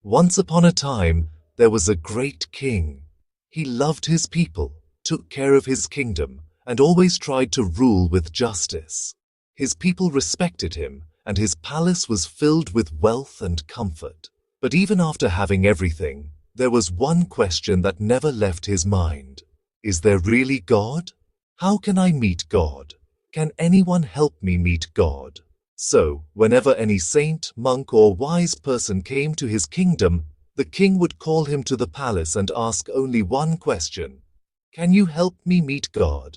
Once upon a time, there was a great king. He loved his people, took care of his kingdom, and always tried to rule with justice. His people respected him, and his palace was filled with wealth and comfort. But even after having everything, there was one question that never left his mind. Is there really God? How can I meet God? Can anyone help me meet God? So, whenever any saint, monk, or wise person came to his kingdom, the king would call him to the palace and ask only one question. Can you help me meet God?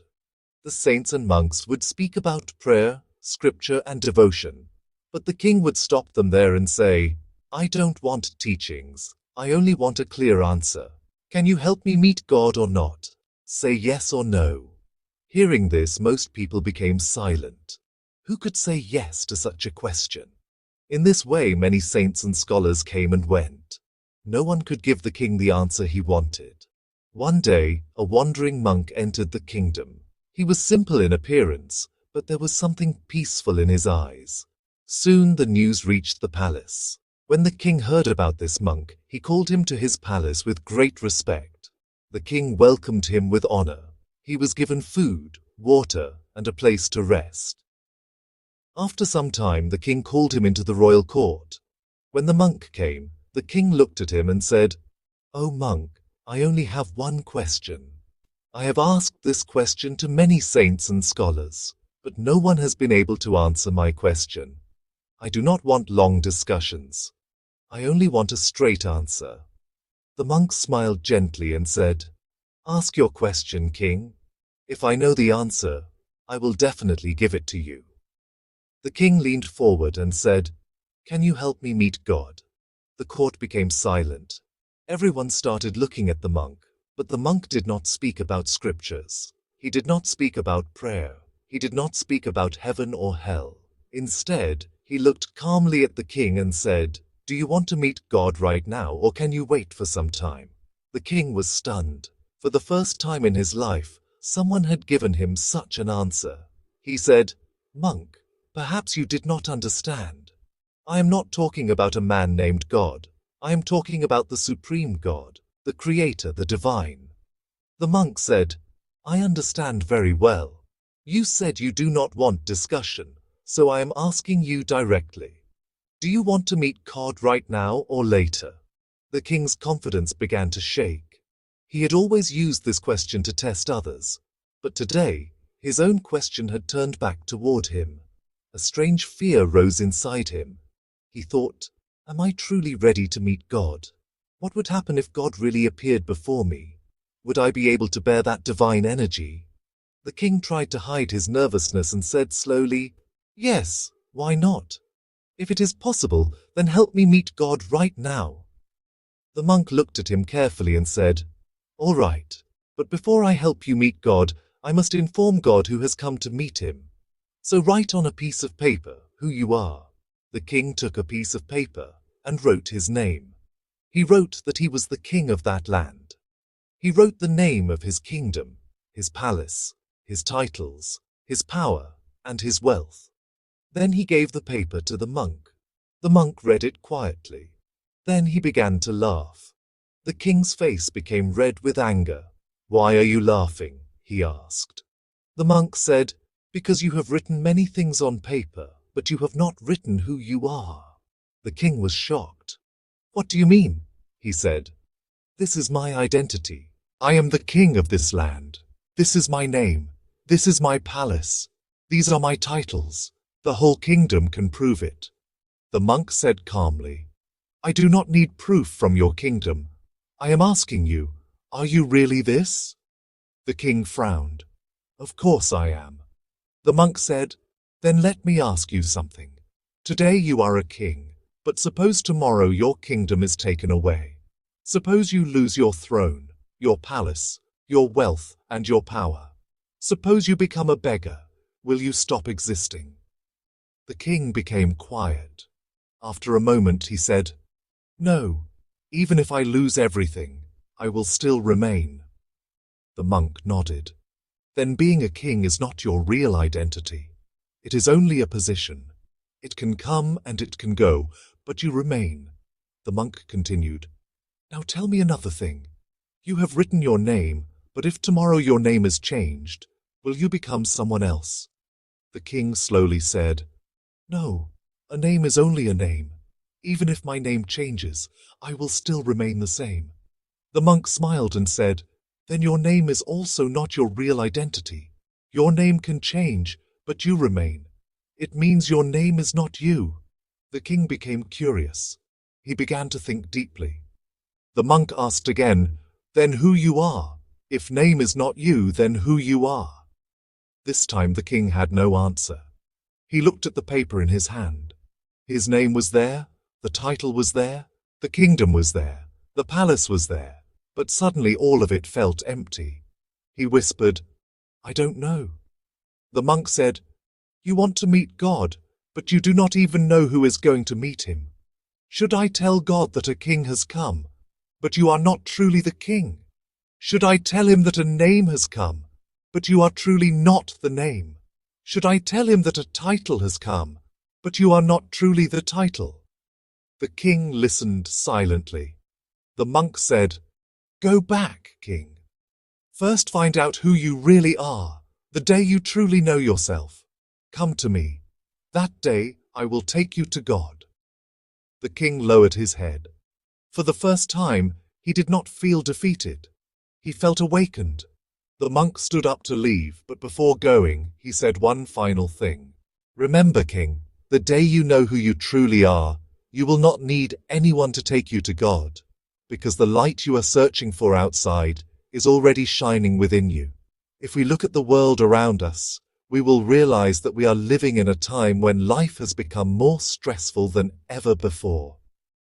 The saints and monks would speak about prayer, scripture, and devotion. But the king would stop them there and say, I don't want teachings. I only want a clear answer. Can you help me meet God or not? Say yes or no. Hearing this, most people became silent. Who could say yes to such a question? In this way, many saints and scholars came and went. No one could give the king the answer he wanted. One day, a wandering monk entered the kingdom. He was simple in appearance, but there was something peaceful in his eyes. Soon the news reached the palace. When the king heard about this monk, he called him to his palace with great respect. The king welcomed him with honor. He was given food, water, and a place to rest. After some time, the king called him into the royal court. When the monk came, the king looked at him and said, "O monk, I only have one question. I have asked this question to many saints and scholars, but no one has been able to answer my question. I do not want long discussions. I only want a straight answer." The monk smiled gently and said, "Ask your question, king. If I know the answer, I will definitely give it to you." The king leaned forward and said, "Can you help me meet God?" The court became silent. Everyone started looking at the monk, but the monk did not speak about scriptures. He did not speak about prayer. He did not speak about heaven or hell. Instead, he looked calmly at the king and said, "Do you want to meet God right now, or can you wait for some time?" The king was stunned. For the first time in his life, someone had given him such an answer. He said, "Monk, perhaps you did not understand. I am not talking about a man named God. I am talking about the supreme God, the creator, the divine." The monk said, "I understand very well. You said you do not want discussion, so I am asking you directly. Do you want to meet God right now or later?" The king's confidence began to shake. He had always used this question to test others, but today, his own question had turned back toward him. A strange fear rose inside him. He thought, "Am I truly ready to meet God? What would happen if God really appeared before me? Would I be able to bear that divine energy?" The king tried to hide his nervousness and said slowly, "Yes, why not? If it is possible, then help me meet God right now." The monk looked at him carefully and said, "All right, but before I help you meet God, I must inform God who has come to meet him. So write on a piece of paper who you are." The king took a piece of paper and wrote his name. He wrote that he was the king of that land. He wrote the name of his kingdom, his palace, his titles, his power, and his wealth. Then he gave the paper to the monk. The monk read it quietly. Then he began to laugh. The king's face became red with anger. "Why are you laughing?" he asked. The monk said, "Because you have written many things on paper, but you have not written who you are." The king was shocked. "What do you mean?" he said. "This is my identity. I am the king of this land. This is my name. This is my palace. These are my titles. The whole kingdom can prove it." The monk said calmly, "I do not need proof from your kingdom. I am asking you, are you really this?" The king frowned. "Of course I am." The monk said, "Then let me ask you something. Today you are a king, but suppose tomorrow your kingdom is taken away. Suppose you lose your throne, your palace, your wealth, and your power. Suppose you become a beggar. Will you stop existing?" The king became quiet. After a moment he said, "No, even if I lose everything, I will still remain." The monk nodded. "Then being a king is not your real identity. It is only a position. It can come and it can go, but you remain. The monk continued, "Now tell me another thing. You have written your name, but if tomorrow your name is changed, will you become someone else?" The king slowly said, "No, a name is only a name. Even if my name changes, I will still remain the same." The monk smiled and said, "Then your name is also not your real identity. Your name can change, but you remain. It means your name is not you." The king became curious. He began to think deeply. The monk asked again, "Then who you are? If name is not you, then who you are?" This time the king had no answer. He looked at the paper in his hand. His name was there, the title was there, the kingdom was there, the palace was there, but suddenly all of it felt empty. He whispered, "I don't know." The monk said, "You want to meet God, but you do not even know who is going to meet him. Should I tell God that a king has come, but you are not truly the king? Should I tell him that a name has come, but you are truly not the name? Should I tell him that a title has come, but you are not truly the title?" The king listened silently. The monk said, "Go back, king. First find out who you really are, the day you truly know yourself. Come to me. That day I will take you to God." The king lowered his head. For the first time, he did not feel defeated. He felt awakened. The monk stood up to leave, but before going, he said one final thing. "Remember, king, the day you know who you truly are, you will not need anyone to take you to God, because the light you are searching for outside is already shining within you." If we look at the world around us, we will realize that we are living in a time when life has become more stressful than ever before.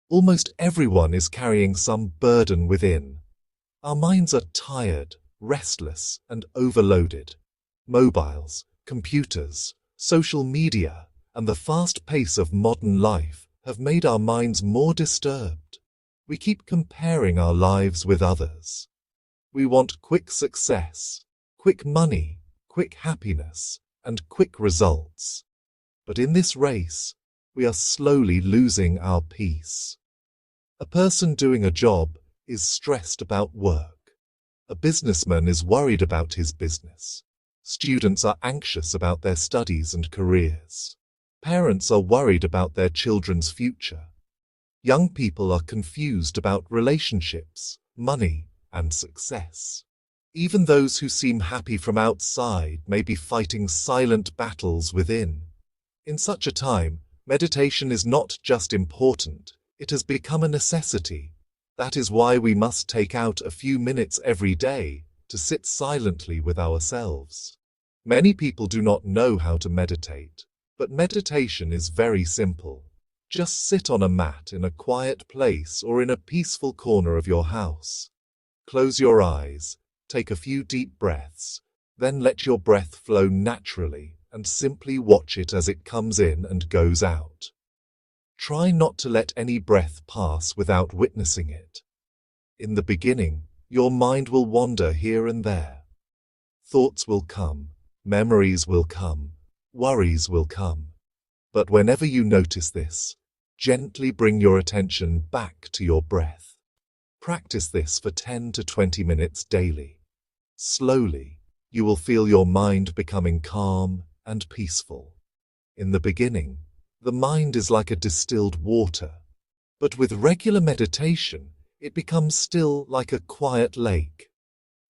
Almost everyone is carrying some burden within. Our minds are tired, restless, and overloaded. Mobiles, computers, social media, and the fast pace of modern life have made our minds more disturbed. We keep comparing our lives with others. We want quick success, quick money, quick happiness, and quick results. But in this race, we are slowly losing our peace. A person doing a job is stressed about work. A businessman is worried about his business. Students are anxious about their studies and careers. Parents are worried about their children's future. Young people are confused about relationships, money, and success. Even those who seem happy from outside may be fighting silent battles within. In such a time, meditation is not just important, it has become a necessity. That is why we must take out a few minutes every day to sit silently with ourselves. Many people do not know how to meditate, but meditation is very simple. Just sit on a mat in a quiet place or in a peaceful corner of your house. Close your eyes, take a few deep breaths, then let your breath flow naturally and simply watch it as it comes in and goes out. Try not to let any breath pass without witnessing it. In the beginning, your mind will wander here and there. Thoughts will come, memories will come, worries will come. But whenever you notice this, gently bring your attention back to your breath. Practice this for 10 to 20 minutes daily. Slowly, you will feel your mind becoming calm and peaceful. In the beginning, the mind is like a distilled water, but with regular meditation, it becomes still like a quiet lake.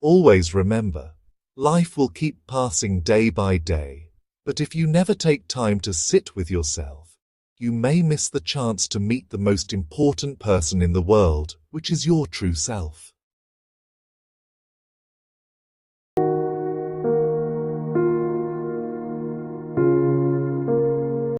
Always remember, life will keep passing day by day, but if you never take time to sit with yourself, you may miss the chance to meet the most important person in the world, which is your true self.